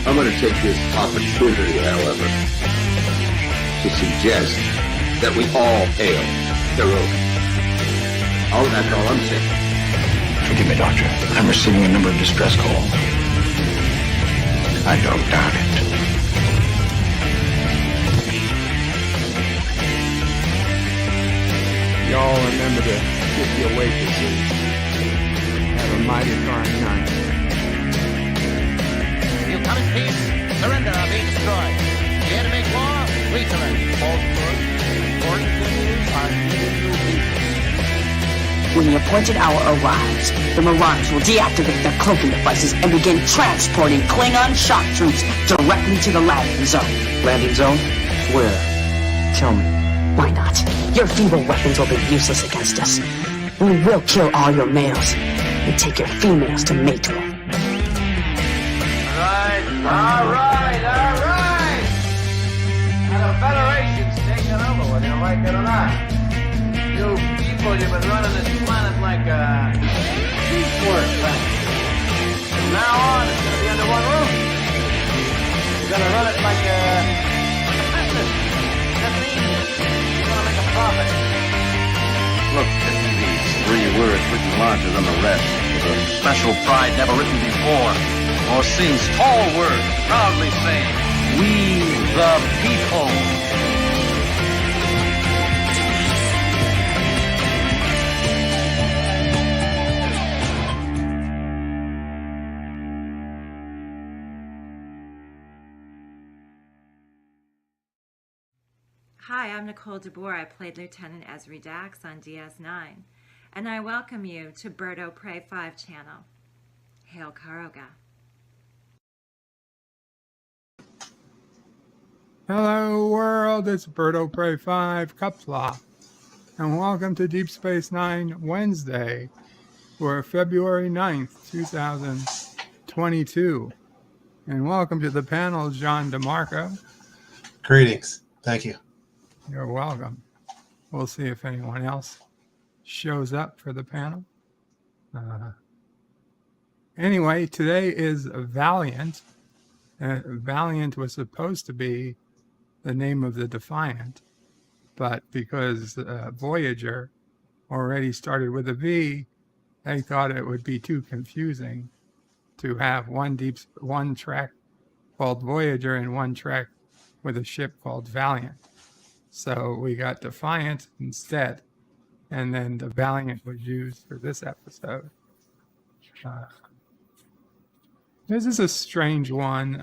I'm going to take this opportunity, however, to suggest that we all hail Hiroki. Oh, that's all I'm saying. Forgive me, Doctor. I'm receiving a number of distress calls. I don't doubt it. Y'all remember to get your waitresses. Have a mighty fine night. You come in peace, surrender or be destroyed. You here to make war, we surrender. False good, important things are giving you peace. When the appointed hour arrives, the Marauders will deactivate their cloaking devices and begin transporting Klingon shock troops directly to the landing zone. Landing zone? Where? Tell me. Why not? Your feeble weapons will be useless against us. We will kill all your males and take your females to mate with. All right. Now the Federation's taking over, whether you like it or not. You people, you've been running this planet like a piecework factory. From now on, it's going to be under one roof. You're going to run it like a business. That means you're going to make a profit. Look at these 3 words written larger than the rest. With a special pride never written before or since. Tall words proudly saying, "We the people." Hi, I'm Nicole DeBoer. I played Lieutenant Ezri Dax on DS9, and I welcome you to Bird O' Prey 5 channel. Hail Karoga. Hello world, it's Bird O' Prey 5 Qapla, and welcome to Deep Space Nine Wednesday for February 9th, 2022. And welcome to the panel, John DeMarco. Greetings. Thank you. You're welcome. We'll see if anyone else shows up for the panel. Anyway, today is Valiant. Valiant was supposed to be the name of the Defiant, but because Voyager already started with a V, they thought it would be too confusing to have one track called Voyager and one track with a ship called Valiant. So we got Defiant instead, and then the Valiant was used for this episode. This is a strange one.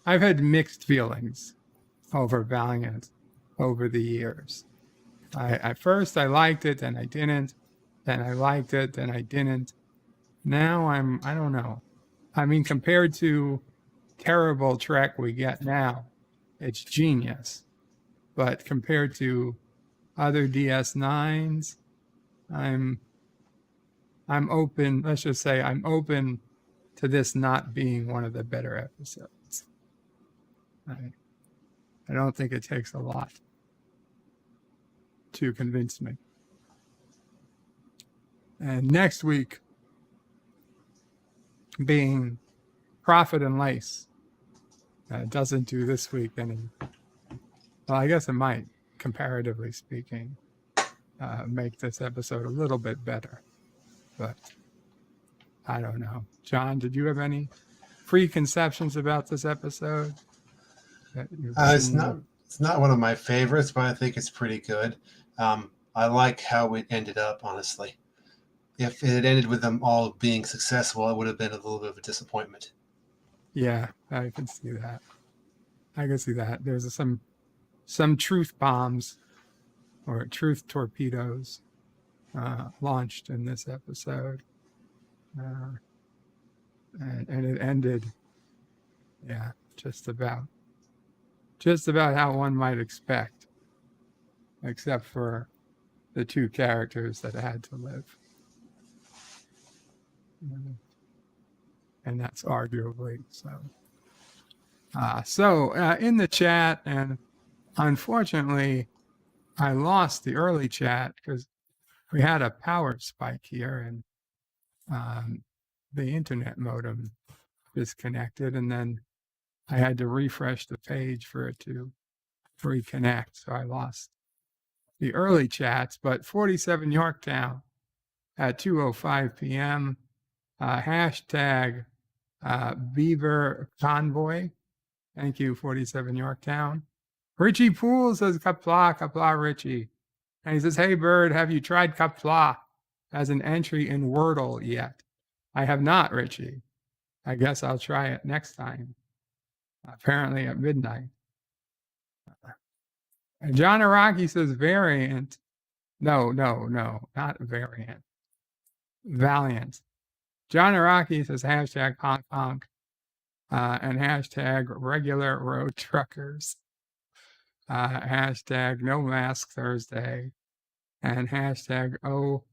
I've had mixed feelings over Valiant over the years. At first I liked it, then I didn't. Then I liked it, then I didn't. Now I don't know. I mean, compared to terrible Trek we get now, it's genius. But compared to other DS9s, I'm open. Let's just say I'm open to this not being one of the better episodes. I don't think it takes a lot to convince me. And next week being Profit and Lace, doesn't do this week any. Well, I guess it might, comparatively speaking, make this episode a little bit better. But I don't know. John, did you have any preconceptions about this episode? It's not one of my favorites, but I think it's pretty good. I like how it ended up, honestly. If it had ended with them all being successful, it would have been a little bit of a disappointment. Yeah, I can see that. There's some truth bombs or truth torpedoes launched in this episode. And it ended, just about how one might expect, except for the 2 characters that had to live. And that's arguably so. So in the chat, and unfortunately, I lost the early chat because we had a power spike here and the internet modem disconnected, and then I had to refresh the page for it to reconnect, so I lost the early chats. But 47 Yorktown at 2:05 p.m. Hashtag Beaver Convoy. Thank you, 47 Yorktown. Richie Poole says Qapla, Qapla Richie. And he says, hey, Bird, have you tried Qapla as an entry in Wordle yet? I have not, Richie. I guess I'll try it next time. Apparently at midnight. And John Araki says variant. No, not variant. Valiant. John Araki says hashtag honk honk. And hashtag regular road truckers. Hashtag no mask Thursday. And hashtag oh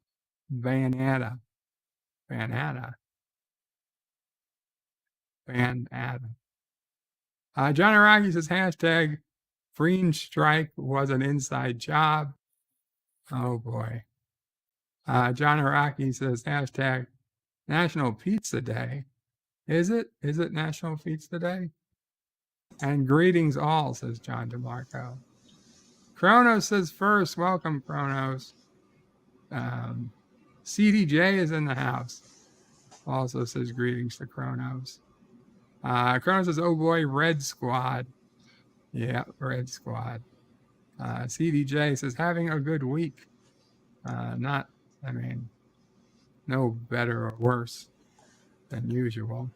Vanada. Vanada. John Araki says hashtag Green Strike was an inside job. Oh boy. John Araki says hashtag National Pizza Day. Is it? Is it National Pizza Day? And greetings all, says John DeMarco. Kronos says first, welcome Kronos. CDJ is in the house. Also says greetings to Kronos. Kronos says, oh boy, Red Squad. Yeah, Red Squad. CDJ says, having a good week. No better or worse than usual.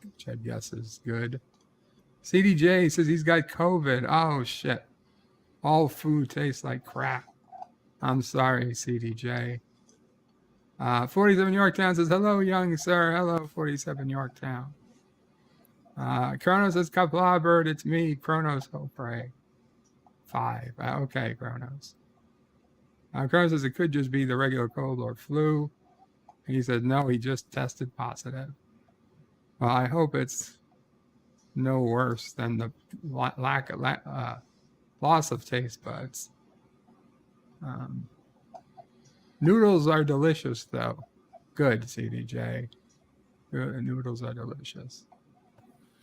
Which I guess is good. CDJ says he's got COVID. Oh, shit. All food tastes like crap. I'm sorry, CDJ. 47 Yorktown says, hello, young sir. Hello, 47 Yorktown. Kronos says, Qapla Bird, it's me, Kronos Hopray. 5. Okay, Kronos. Kronos says it could just be the regular cold or flu. And he said, no, he just tested positive. Well, I hope it's no worse than the loss of taste buds. Noodles are delicious, though. Good, CDJ. Good, noodles are delicious.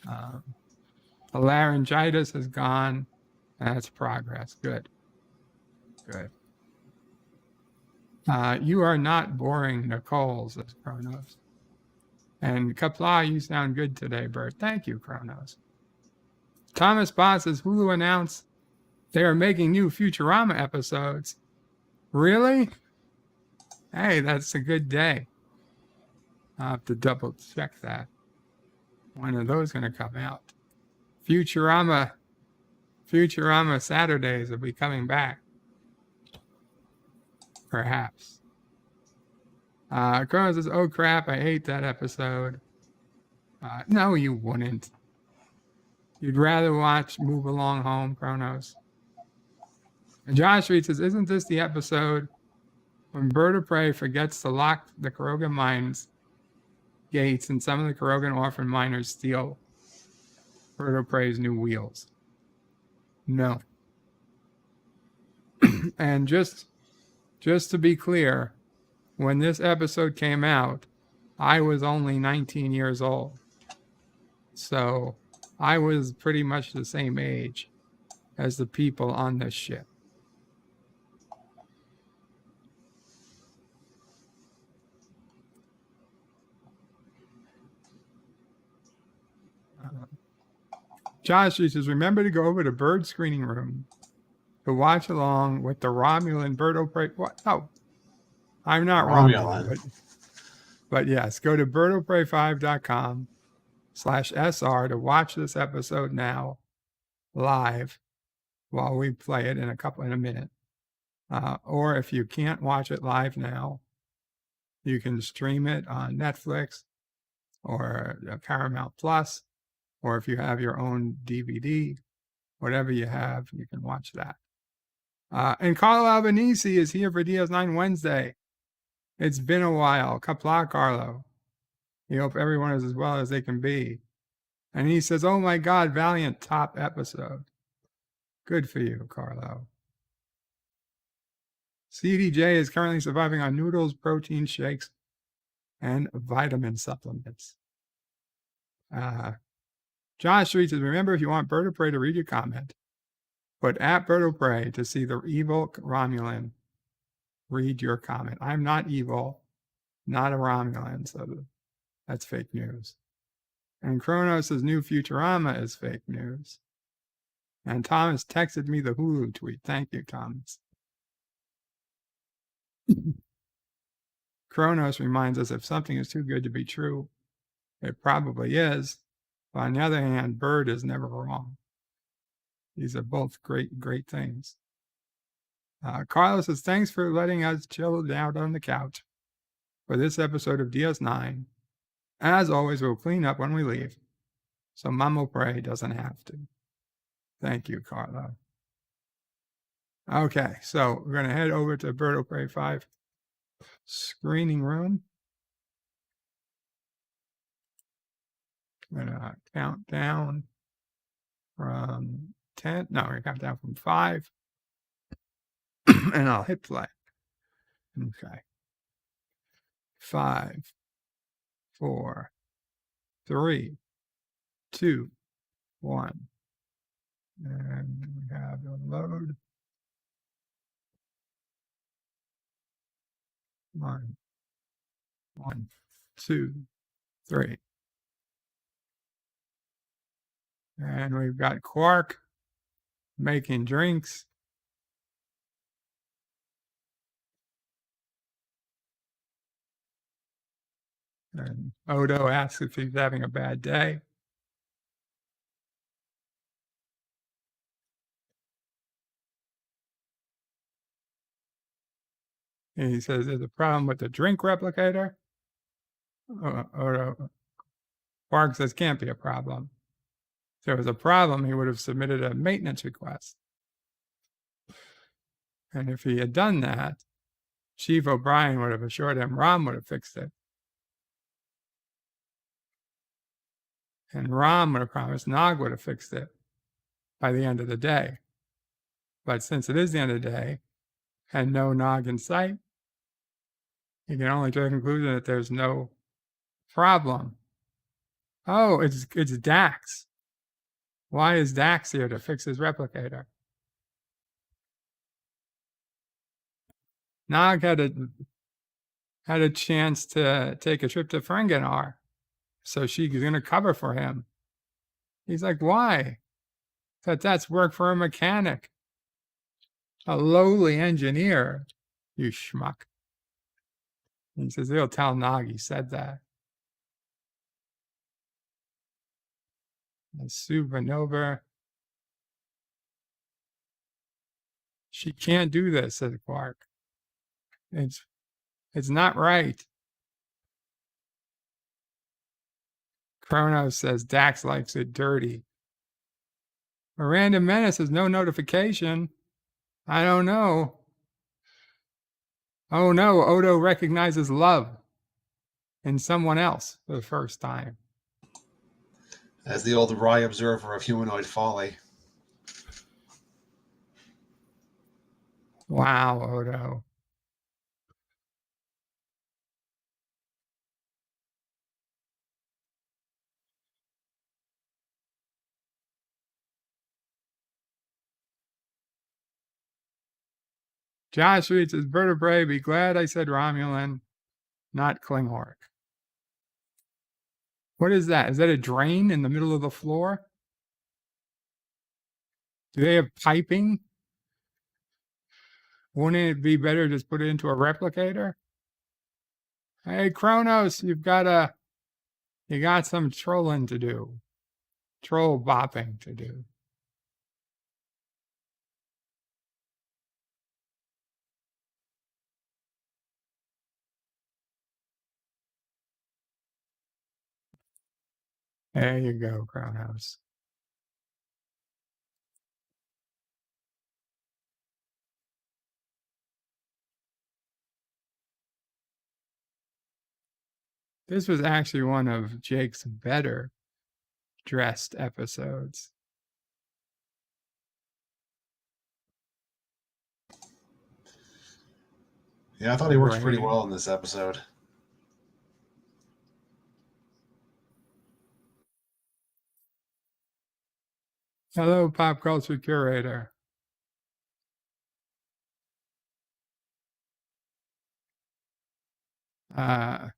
The laryngitis is gone. That's progress. Good. Good. You are not boring, Nicole, says Kronos. And Qapla, you sound good today, Bert. Thank you, Kronos. Thomas Boss says Hulu announced they are making new Futurama episodes. Really? Hey, that's a good day. I'll have to double check that. When are those going to come out? Futurama Saturdays will be coming back. Perhaps. Kronos says, oh crap, I hate that episode. No, you wouldn't. You'd rather watch Move Along Home, Kronos. And Josh Reed says, isn't this the episode when Bird of Prey forgets to lock the Krogan mines gates and some of the Krogan orphan miners steal Bird of Prey's new wheels? No. And just to be clear, when this episode came out, I was only 19 years old. So I was pretty much the same age as the people on this ship. Josh says, remember to go over to Bird Screening Room to watch along with the Romulan Bird of Prey. What? Oh, I'm not Romulan. But yes, go to birdofprey5.com/SR to watch this episode now live while we play it in a minute. Or if you can't watch it live now, you can stream it on Netflix or Paramount Plus. Or if you have your own DVD, whatever you have, you can watch that. And Carlo Albanese is here for DS9 Wednesday. It's been a while. Qapla, Carlo. We hope everyone is as well as they can be. And he says, oh my God, Valiant top episode. Good for you, Carlo. CDJ is currently surviving on noodles, protein shakes, and vitamin supplements. Josh Street says, remember, if you want Bird of Prey to read your comment, put at Bird of Prey to see the evil Romulan read your comment. I'm not evil, not a Romulan, so that's fake news. And Kronos' new Futurama is fake news. And Thomas texted me the Hulu tweet. Thank you, Thomas. Kronos reminds us if something is too good to be true, it probably is. But on the other hand, Bird is never wrong. These are both great, great things. Carlos says, thanks for letting us chill out on the couch for this episode of DS9. As always, we'll clean up when we leave, so Mamo Prey doesn't have to. Thank you, Carlo. Okay, so we're going to head over to Bird of Prey 5 screening room. I'm going to count down from 10. No, we're going to count down from 5. And I'll hit play. Okay. 5, 4, 3, 2, 1. And we have a load. 1, 2, 3. And we've got Quark making drinks. And Odo asks if he's having a bad day. And he says there's a problem with the drink replicator. Odo, Quark says can't be a problem. If there was a problem, he would have submitted a maintenance request. And if he had done that, Chief O'Brien would have assured him Rom would have fixed it. And Rom would have promised Nog would have fixed it by the end of the day. But since it is the end of the day and no Nog in sight, you can only draw the conclusion that there's no problem. Oh, it's Dax. Why is Dax here to fix his replicator? Nog had a chance to take a trip to Ferenginar, so she's going to cover for him. He's like, why? That's work for a mechanic, a lowly engineer, you schmuck. He says he'll tell Nog he said that. And Supernova. She can't do this, said Quark. It's not right. Kronos says Dax likes it dirty. Miranda Menace says no notification. I don't know. Oh no, Odo recognizes love in someone else for the first time. As the old wry observer of humanoid folly. Wow, Odo. Josh reads says, Vertebrae, be glad I said Romulan, not Klingork. What is that? Is that a drain in the middle of the floor? Do they have piping? Wouldn't it be better to just put it into a replicator? Hey, Kronos, you got some trolling to do. Troll bopping to do. There you go, Kronos. This was actually one of Jake's better dressed episodes. Yeah, I thought he worked pretty well in this episode. Hello, pop culture curator. Uh,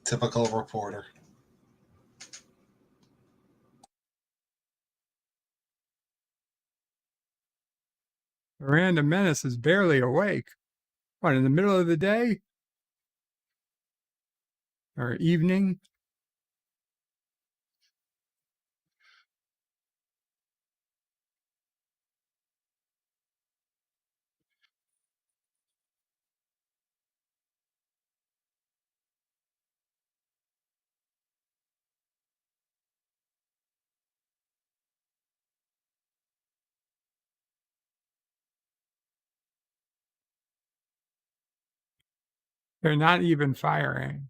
Typical reporter. Miranda Menace is barely awake. What, in the middle of the day? Or evening? They're not even firing.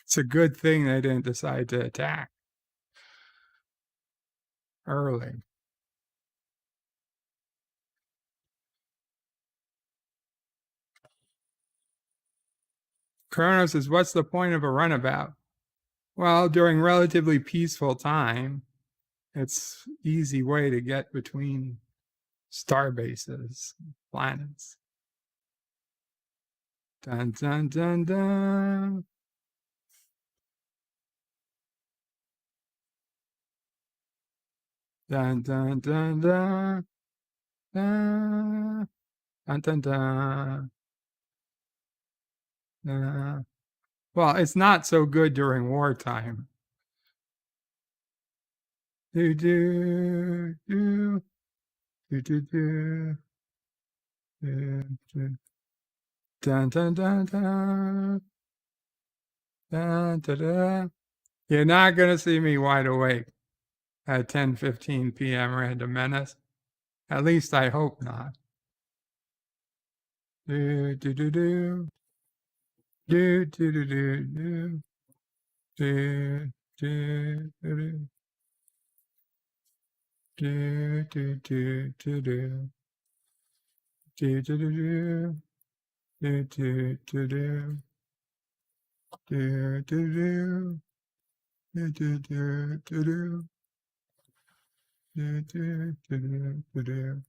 It's a good thing they didn't decide to attack early. Kronos says, what's the point of a runabout? Well, during relatively peaceful time, it's easy way to get between star bases, planets. Dun, dun, dun, dun. Dun, dun, dun, dun. Dun, dun, dun, dun. Well, it's not so good during wartime. Do, do, do, do, do, do. Dun, dun, dun, dun, dun. Dun, dun, dun. You're not going to see me wide awake at 10:15 p.m. Random Menace. At least I hope not. Do, do, do, do. Do, do, do, do, do. Do, do, do, do. Do, do, do, do. Do, do, do, do. Do, do, do, do. Do, do, do. Do, do, do, do, do. Do, do, do, do, do.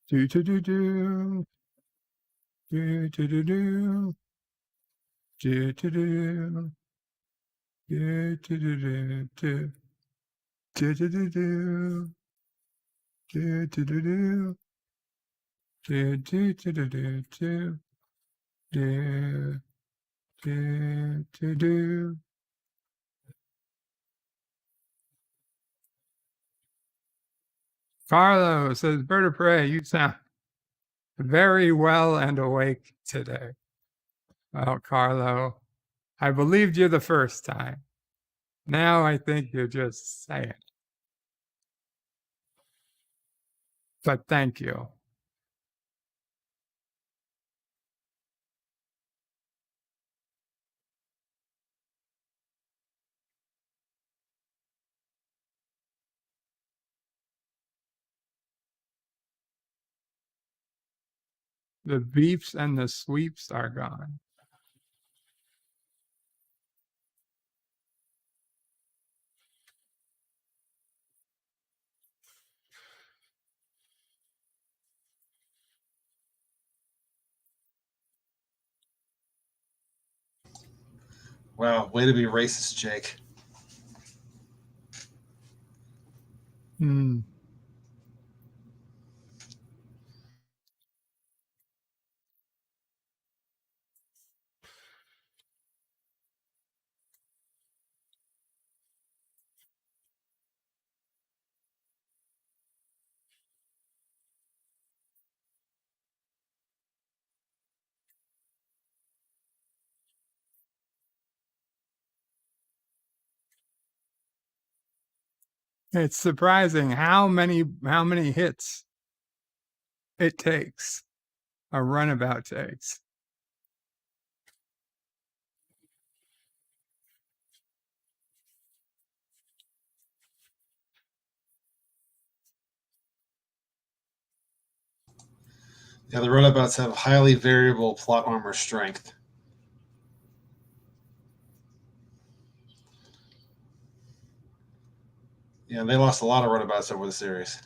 Do, do, do, do. Do, do, do, do. Do, do, do. Do, do, do, do, do. Do, do, do, do. Do, do, do, do. Do, do, do, do, do, do. Do, do, do, do. Carlo says, Bird of Prey, you sound very well and awake today. Well, Carlo, I believed you the first time. Now I think you're just saying. But thank you. The beeps and the sweeps are gone. Wow, way to be racist, Jake. Hmm. It's surprising how many hits it takes, a runabout takes. Yeah, the runabouts have highly variable plot armor strength. Yeah, they lost a lot of runabouts over the series.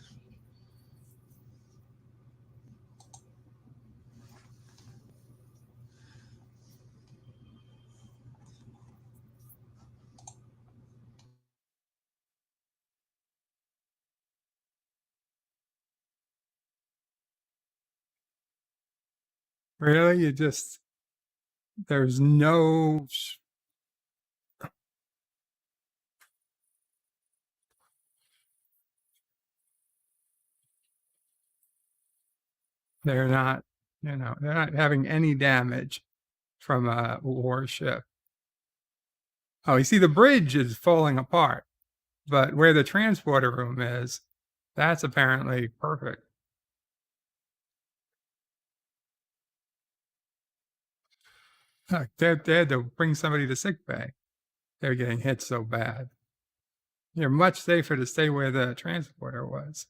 Really? There's no. They're not, they're not having any damage from a warship. Oh, you see, the bridge is falling apart, but where the transporter room is, that's apparently perfect. Look, they had to bring somebody to sick bay. They're getting hit so bad. You're much safer to stay where the transporter was.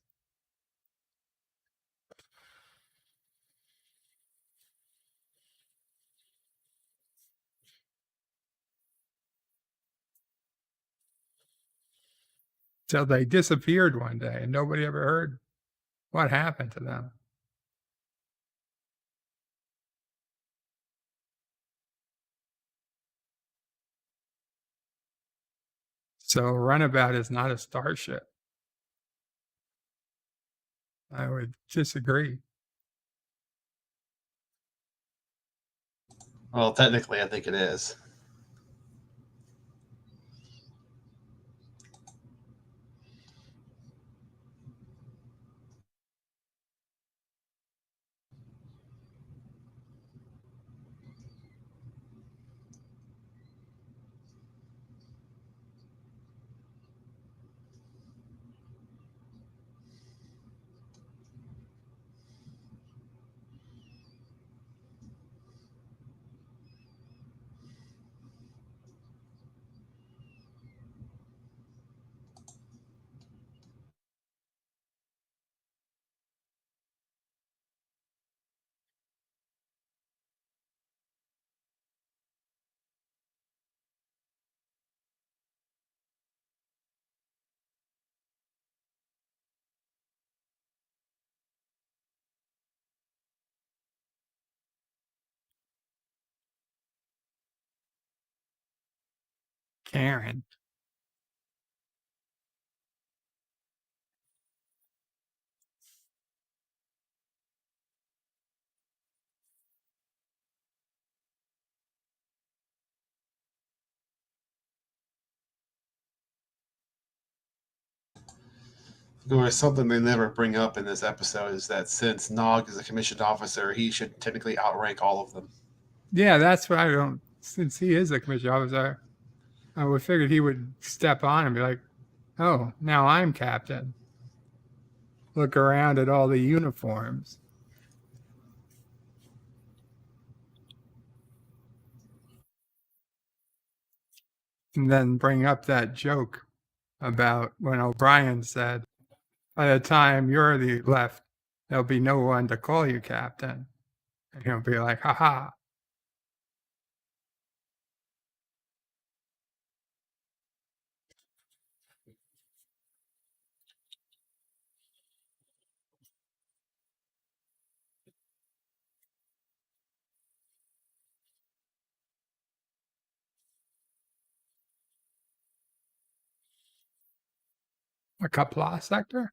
So they disappeared one day and nobody ever heard what happened to them. So Runabout is not a starship. I would disagree. Well, technically, I think it is. Karen. There was something they never bring up in this episode is that since Nog is a commissioned officer, he should technically outrank all of them. Yeah, that's what I don't. Since he is a commissioned officer, I would figured he would step on and be like, "Oh, now I'm captain." Look around at all the uniforms. And then bring up that joke about when O'Brien said, by the time you're the left, there'll be no one to call you captain. And he'll be like, haha. A Qapla sector?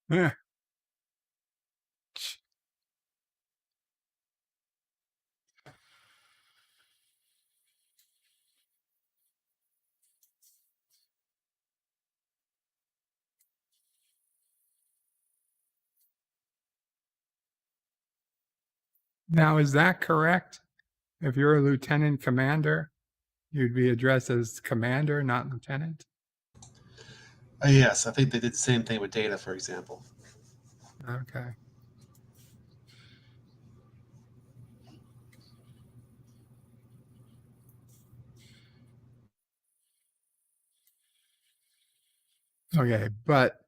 Yeah. Now, is that correct? If you're a lieutenant commander, you'd be addressed as commander, not lieutenant? Yes, I think they did the same thing with Data, for example. Okay. Okay, but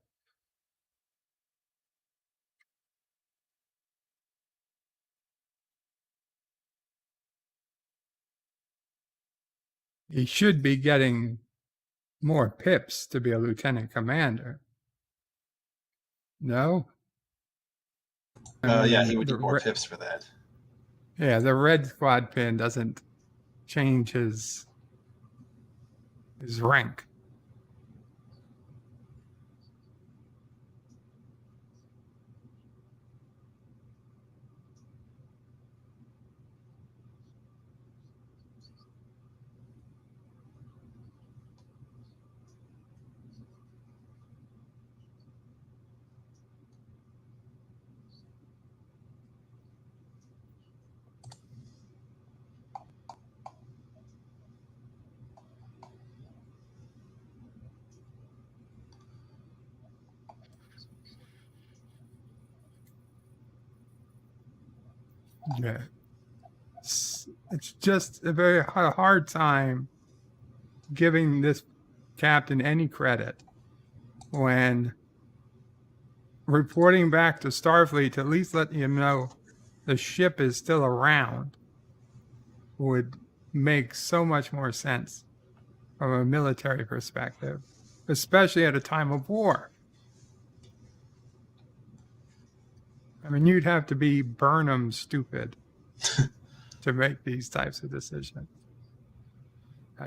he should be getting more pips to be a lieutenant commander. No? Yeah, he would get more pips for that. Yeah, the red squad pin doesn't change his rank. Yeah. It's just a very hard time giving this captain any credit when reporting back to Starfleet to at least let you know the ship is still around would make so much more sense from a military perspective, especially at a time of war. I mean, you'd have to be Burnham stupid to make these types of decisions.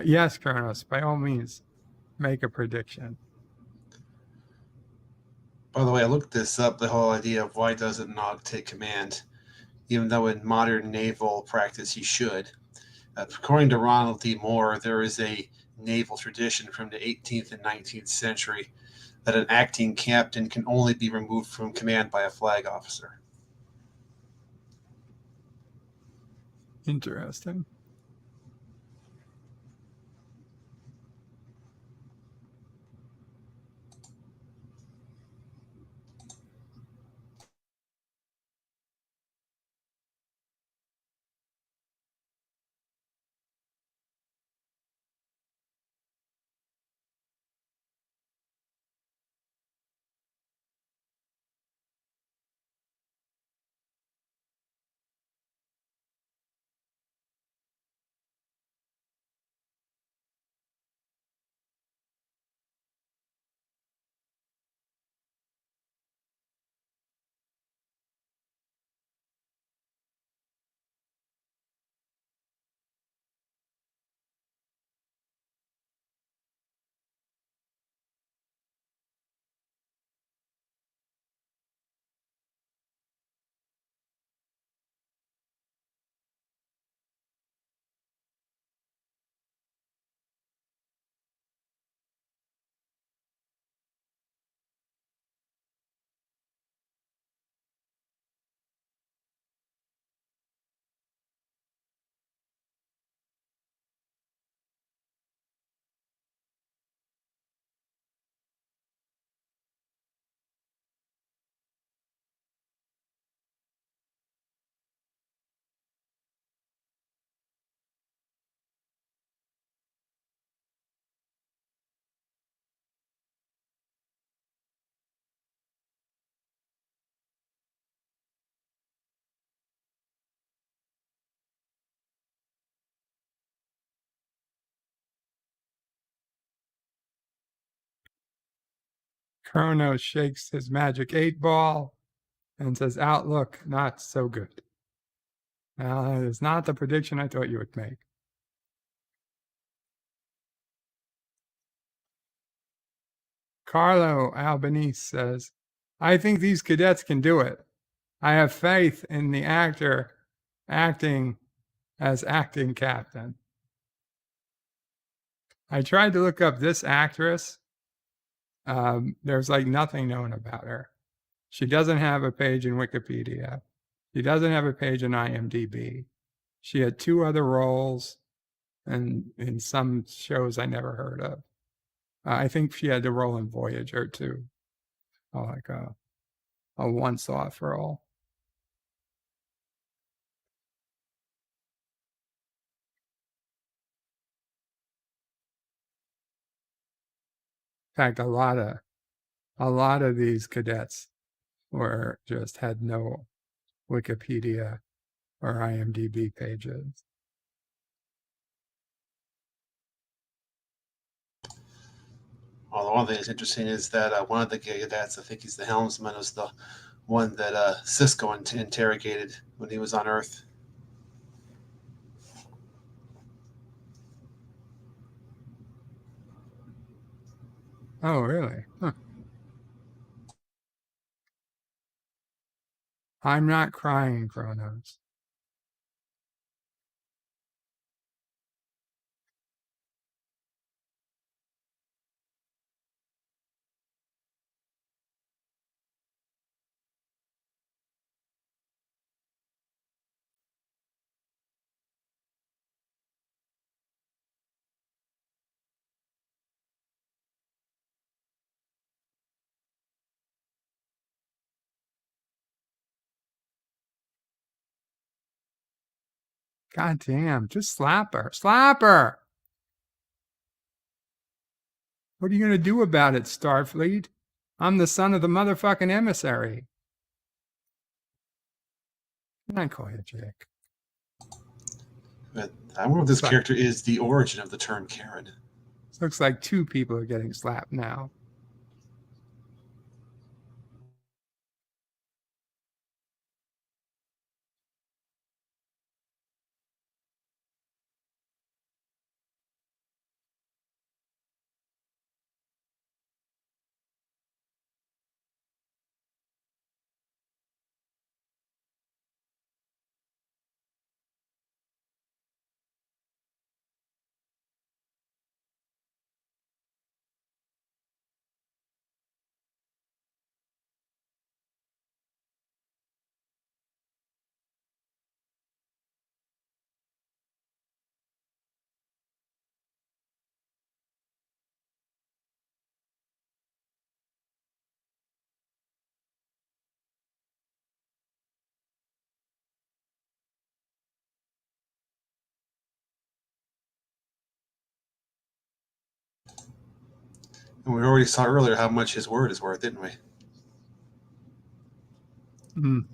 Yes, Kronos, by all means, make a prediction. By the way, I looked this up, the whole idea of why doesn't Nog take command, even though in modern naval practice he should. According to Ronald D. Moore, there is a naval tradition from the 18th and 19th century that an acting captain can only be removed from command by a flag officer. Interesting. Kronos shakes his magic 8-ball and says, outlook, not so good. Now, that is not the prediction I thought you would make. Carlo Albanese says, I think these cadets can do it. I have faith in the actor acting as acting captain. I tried to look up this actress. There's like nothing known about her. She doesn't have a page in Wikipedia. She doesn't have a page in IMDb. She had 2 other roles and in some shows I never heard of. I think she had a role in Voyager too, like a once-off role. In fact, a lot of these cadets were just had no Wikipedia or IMDb pages. Although one thing that's interesting is that one of the cadets, I think he's the helmsman, was the one that Sisko interrogated when he was on Earth. Oh, really? Huh. I'm not crying, Kronos. God damn, just slap her. Slap her! What are you going to do about it, Starfleet? I'm the son of the motherfucking emissary. I call you Jake. But I wonder if this character is the origin of the term Karen. Looks like 2 people are getting slapped now. And we already saw earlier how much his word is worth, didn't we? Mm.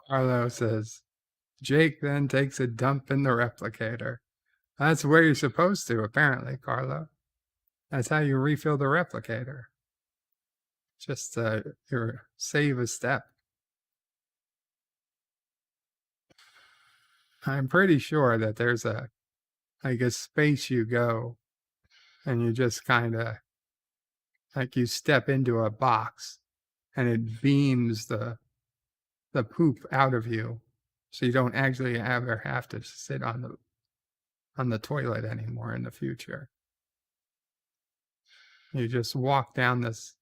Carlo says, Jake then takes a dump in the replicator. That's where you're supposed to, apparently, Carlo. That's how you refill the replicator. Just save a step. I'm pretty sure that there's a space you go and you just kind of like you step into a box and it beams the poop out of you, so you don't actually ever have to sit on the toilet anymore in the future. You just walk down this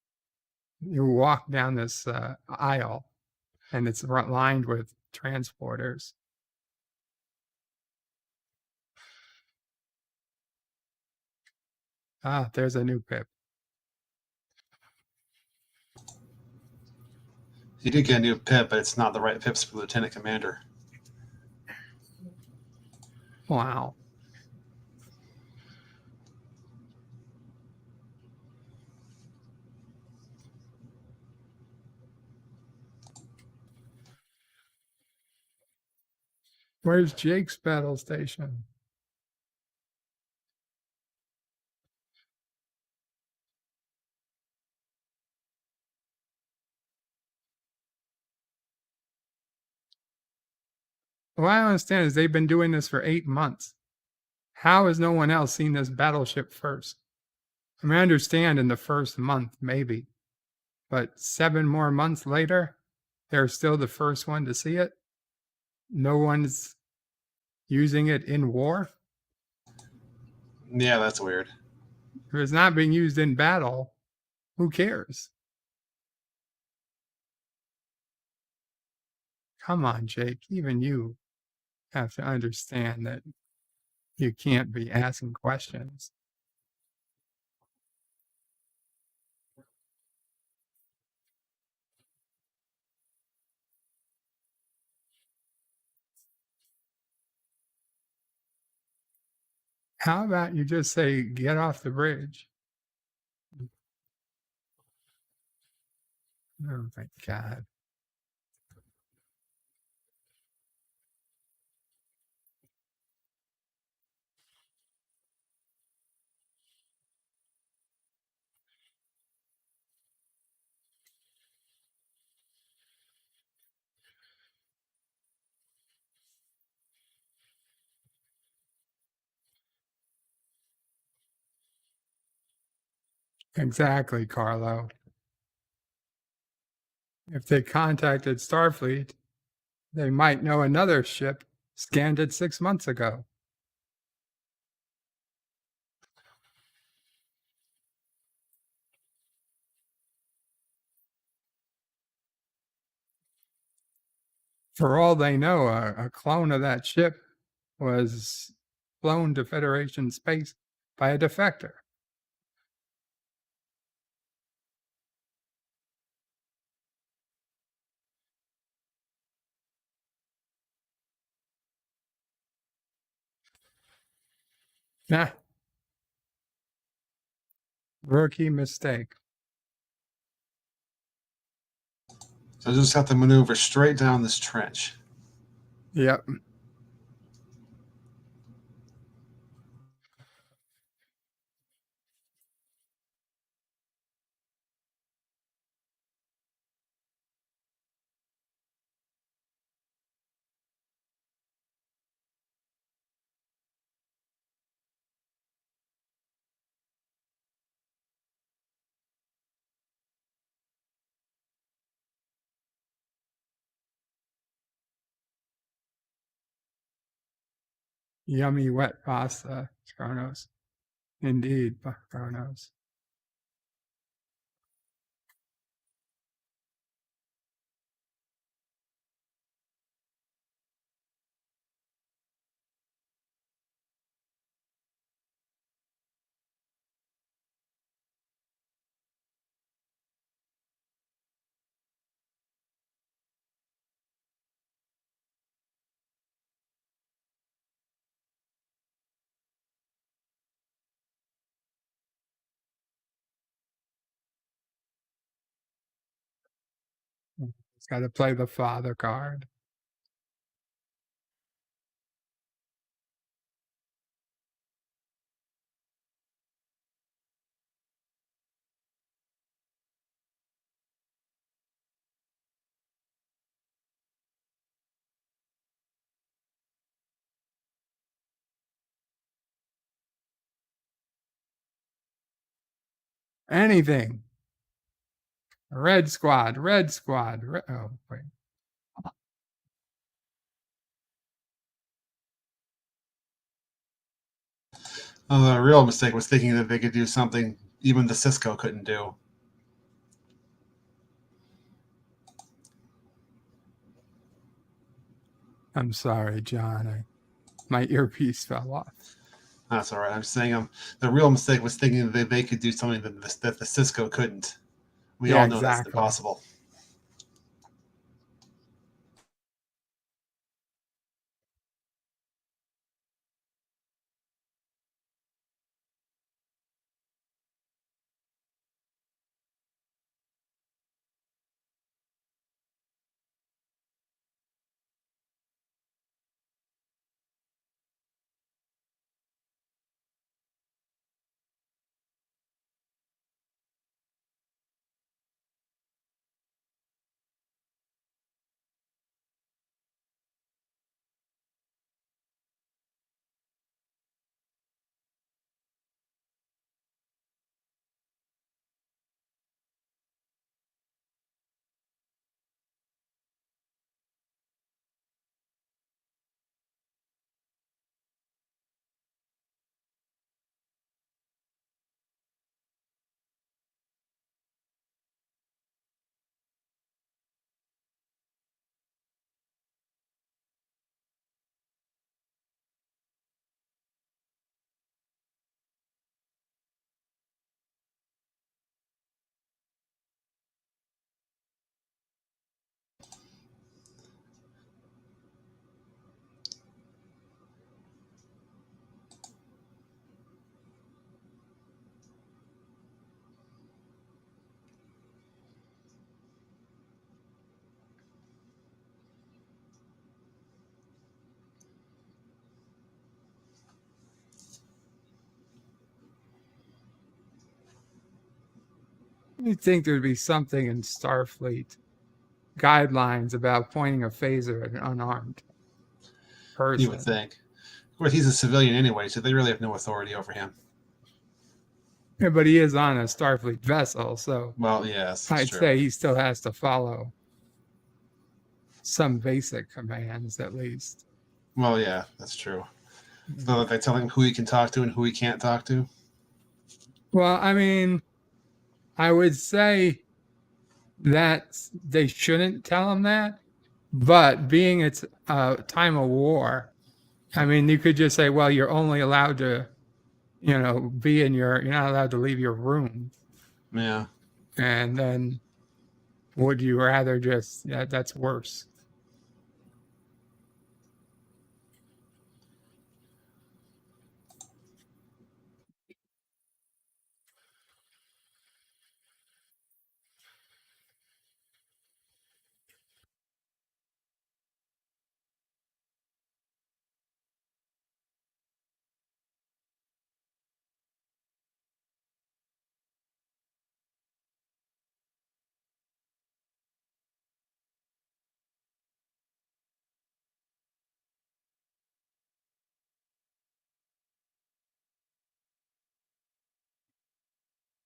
aisle, and it's lined with transporters. Ah, there's a new Pip. He did get a new pip, but it's not the right pips for Lieutenant Commander. Wow. Where's Jake's battle station? What I don't understand is they've been doing this for 8 months. How has no one else seen this battleship first? I mean, I understand in the first month, maybe, but 7 more months later, they're still the first one to see it. No one's using it in war. Yeah, that's weird. If it's not being used in battle, who cares? Come on, Jake. Even you have to understand that you can't be asking questions. How about you just say, get off the bridge? Oh my God. Exactly, Carlo. If they contacted Starfleet, they might know another ship scanned it 6 months ago. For all they know, a clone of that ship was flown to Federation space by a defector. Nah. Rookie mistake. So just have to maneuver straight down this trench. Yep. Yummy wet pasta, Kronos. Indeed, Kronos. It's got to play the father card. Anything. Red squad, red squad. Oh, wait. The real mistake was thinking that they could do something even the Sisko couldn't do. I'm sorry, John. My earpiece fell off. That's all right. I'm saying the real mistake was thinking that they could do something that the Sisko couldn't. We all know that's impossible. You'd think there'd be something in Starfleet guidelines about pointing a phaser at an unarmed person. You would think. Of course, he's a civilian anyway, so they really have no authority over him. Yeah, but he is on a Starfleet vessel, so Well, yes, I'd true. say he still has to follow some basic commands at least. Well, yeah, that's true. So they tell him who he can talk to and who he can't talk to. Well, I mean, I would say that they shouldn't tell him that, but being it's a time of war, I mean, you could just say, well, you're only allowed to, be in you're not allowed to leave your room. Yeah. And then would you rather just, that's worse.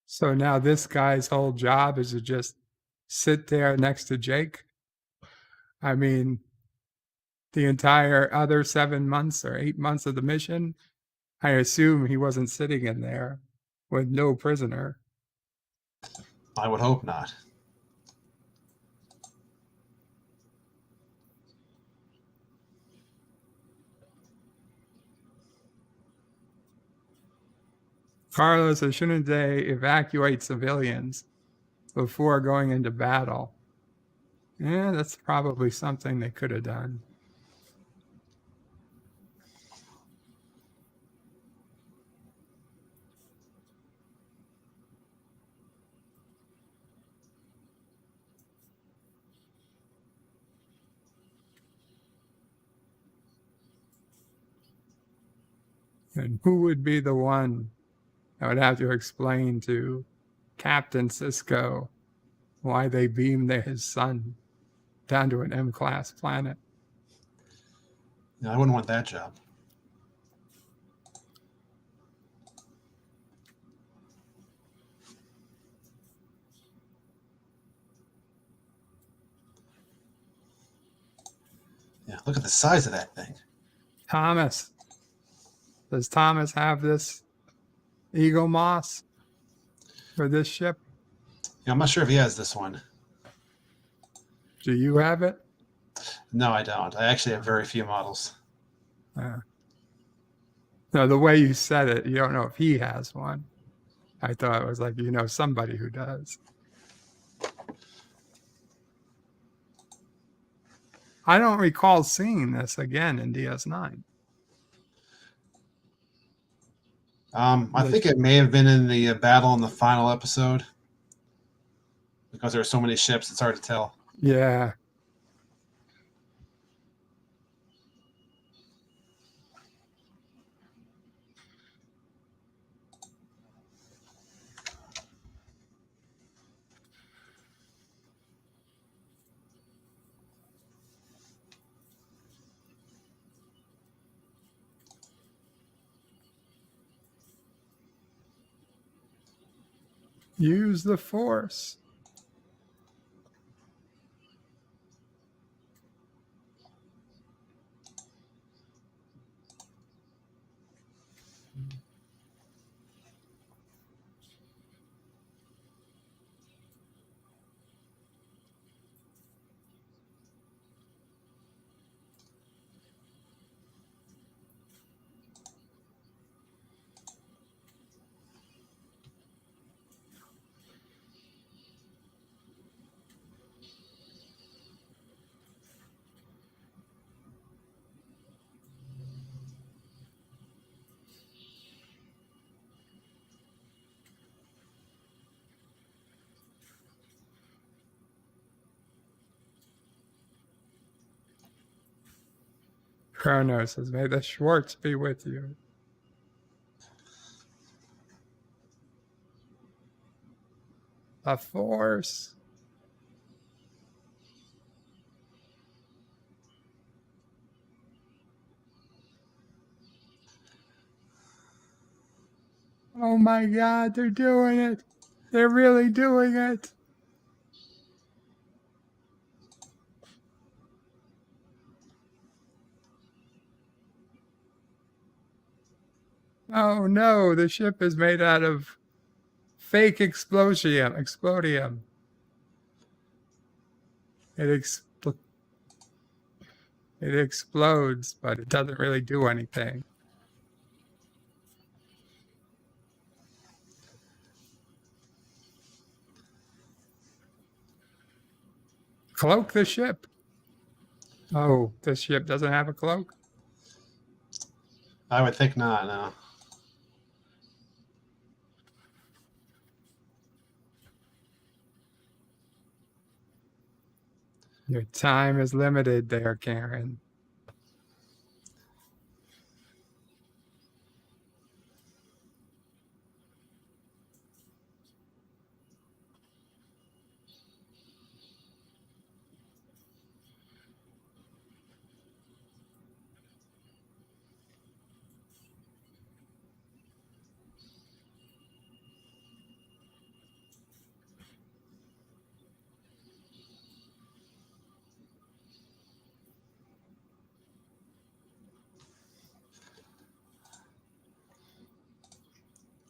So now this guy's whole job is to just sit there next to Jake. I mean, the entire other 7 months or 8 months of the mission, I assume he wasn't sitting in there with no prisoner. I would hope not. Carlos says, shouldn't they evacuate civilians before going into battle? Yeah, that's probably something they could have done. And who would be the one that would have to explain to Captain Sisko why they beamed his son down to an M-class planet? Yeah, I wouldn't want that job. Yeah, look at the size of that thing. Thomas. Does Thomas have this Eagle Moss for this ship? Yeah, I'm not sure if he has this one. Do you have it? No, I don't. I actually have very few models. No, the way you said it, you don't know if he has one. I thought it was like, somebody who does. I don't recall seeing this again in DS9. I think it may have been in the battle in the final episode. Because there are so many ships, it's hard to tell. Yeah. Use the Force. Chrono says, may the Schwartz be with you. A force. Oh my God, they're doing it. They're really doing it. Oh no, the ship is made out of fake explodium. It explodes, but it doesn't really do anything. Cloak the ship. Oh, the ship doesn't have a cloak? I would think not, no. Your time is limited there, Karen.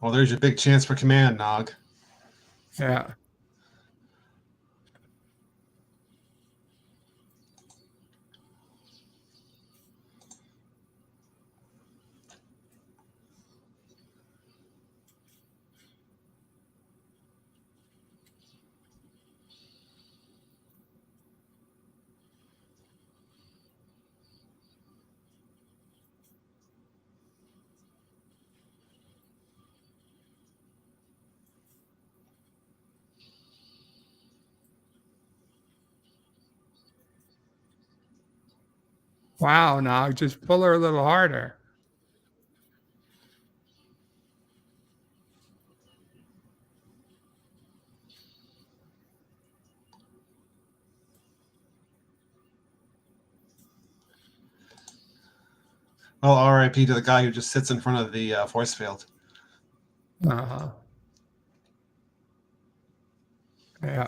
Well, there's your big chance for command, Nog. Yeah. Wow, Nog, just pull her a little harder. Well, RIP to the guy who just sits in front of the force field. Uh-huh. Yeah.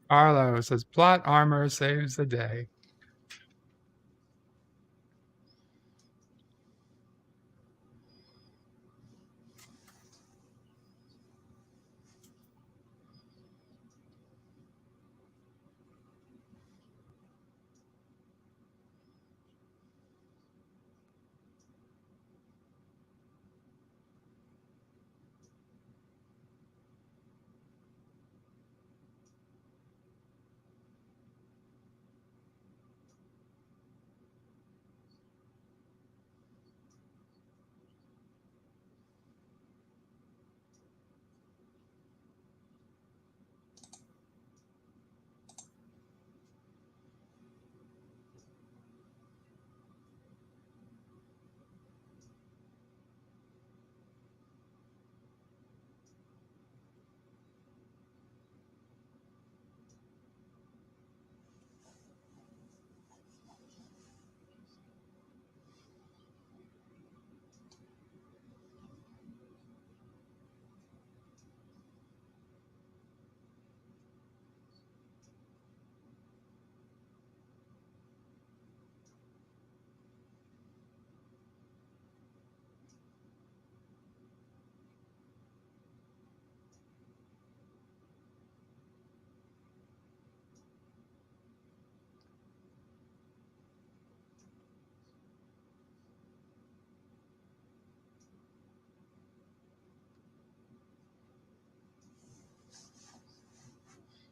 Arlo says plot armor saves the day.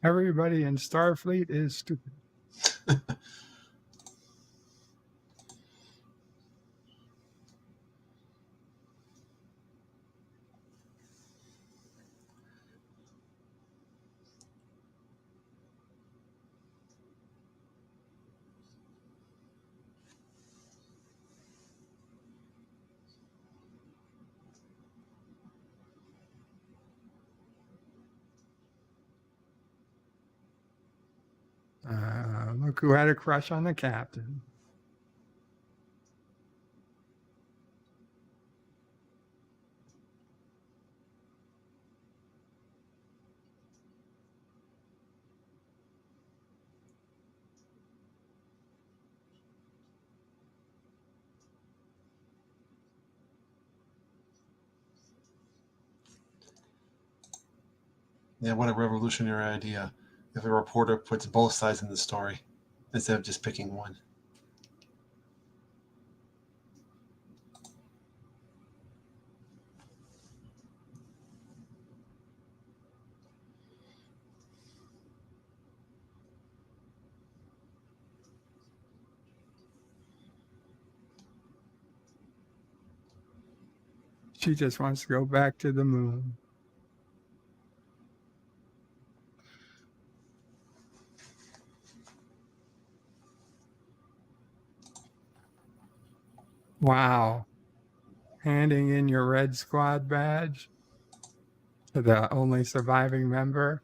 Everybody in Starfleet is stupid. Look who had a crush on the captain. Yeah, what a revolutionary idea. If a reporter puts both sides in the story instead of just picking one. She just wants to go back to the moon. Wow. Handing in your Red Squad badge to the only surviving member.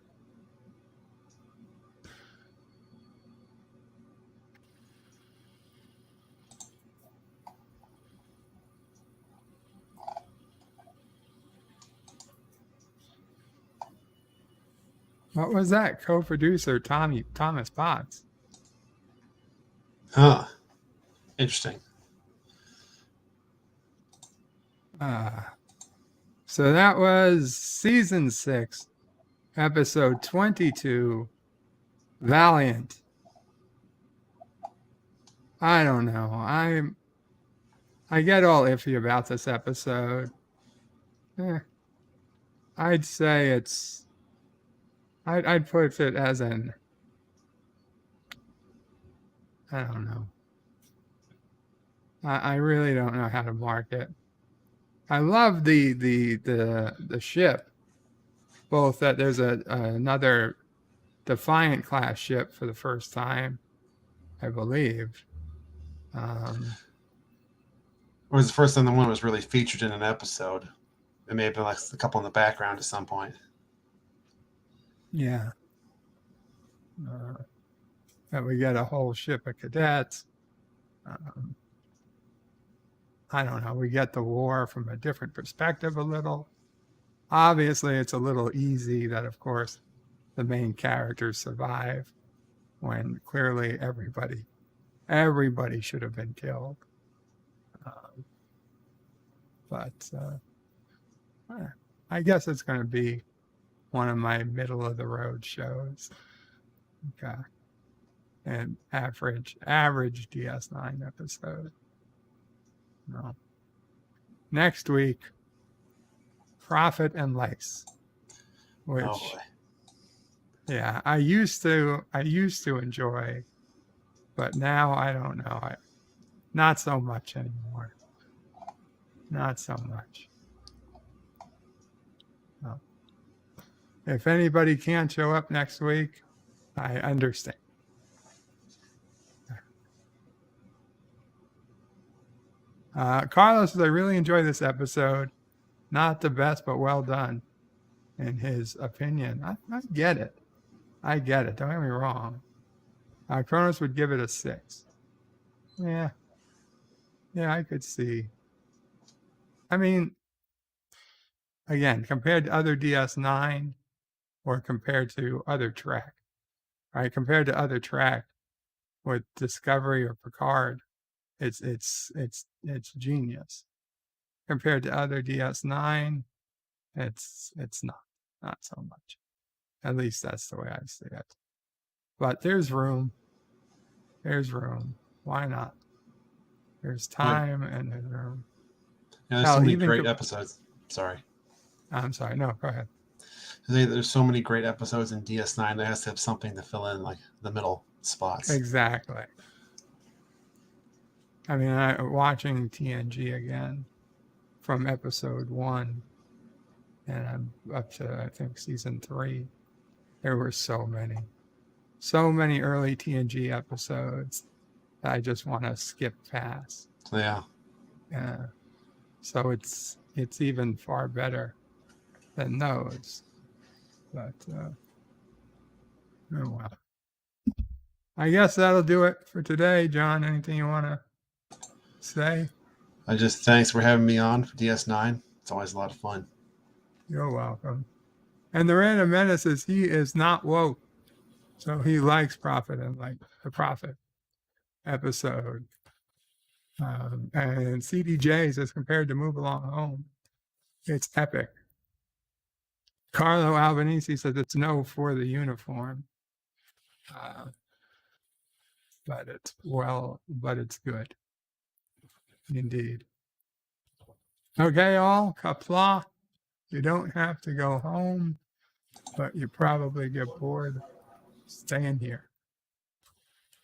What was that? Co-producer Thomas Potts. Huh. Interesting. So that was season 6, episode 22, Valiant. I don't know. I get all iffy about this episode. I'd say I'd put it as an, I don't know. I really don't know how to mark it. I love the ship. Both that there's another Defiant class ship for the first time, I believe. It was the first time the one was really featured in an episode. It may have been like a couple in the background at some point. Yeah. That we get a whole ship of cadets. I don't know. We get the war from a different perspective a little. Obviously, it's a little easy that, of course, the main characters survive when clearly everybody should have been killed. But I guess it's going to be one of my middle of the road shows. Okay. An average DS9 episode. No. Next week, Profit and Lace. Which yeah, I used to enjoy, but now I don't know. Not so much anymore. Not so much. No. If anybody can't show up next week, I understand. Carlos says, I really enjoy this episode. Not the best, but well done, in his opinion. I get it. I get it. Don't get me wrong. Kronos would give it a 6. Yeah. Yeah, I could see. I mean, again, compared to other DS9 or compared to other Trek, right? Compared to other Trek with Discovery or Picard, it's genius. Compared to other DS9, it's not so much. At least that's the way I see it. But there's room. There's room. Why not? There's time and there's room. Yeah, there's so many great episodes. Sorry. I'm sorry. No, go ahead. There's so many great episodes in DS9. There has to have something to fill in, like the middle spots. Exactly. I mean, watching TNG again from episode 1, and I'm up to, I think, season 3. There were so many early TNG episodes that I just want to skip past. Yeah. Yeah. So it's even far better than those. But oh well. I guess that'll do it for today, John. Anything you want to say? Thanks for having me on for DS9. It's always a lot of fun. You're welcome. And the Random Menace is he is not woke. So he likes Prophet and like the Prophet episode. And CDJs as compared to Move Along Home. It's epic. Carlo Albanese says it's no for the uniform. But it's good. Indeed. Okay, all. Qapla. You don't have to go home, but you probably get bored staying here.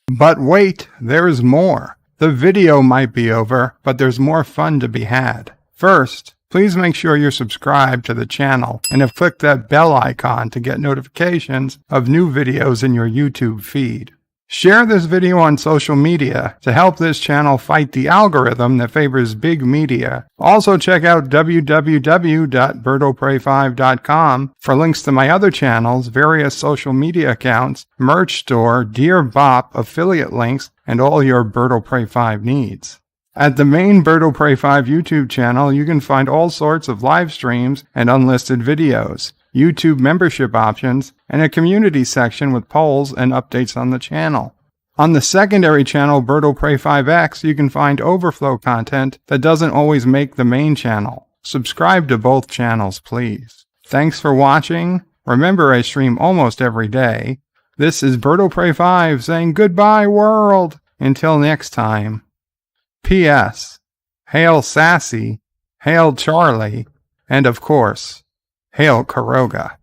But wait, there's more. The video might be over, but there's more fun to be had. First, please make sure you're subscribed to the channel and have clicked that bell icon to get notifications of new videos in your YouTube feed. Share this video on social media to help this channel fight the algorithm that favors big media. Also check out www.birdoprey5.com for links to my other channels, various social media accounts, merch store, Dear Bop, affiliate links, and all your Bird of Prey 5 needs. At the main Bird of Prey 5 YouTube channel, you can find all sorts of live streams and unlisted videos, YouTube membership options, and a community section with polls and updates on the channel. On the secondary channel, Bird of Prey 5X, you can find overflow content that doesn't always make the main channel. Subscribe to both channels, please. Thanks for watching. Remember, I stream almost every day. This is Bird of Prey 5 saying goodbye, world. Until next time. P.S. Hail Sassy, hail Charlie, and of course, hail Kuroga.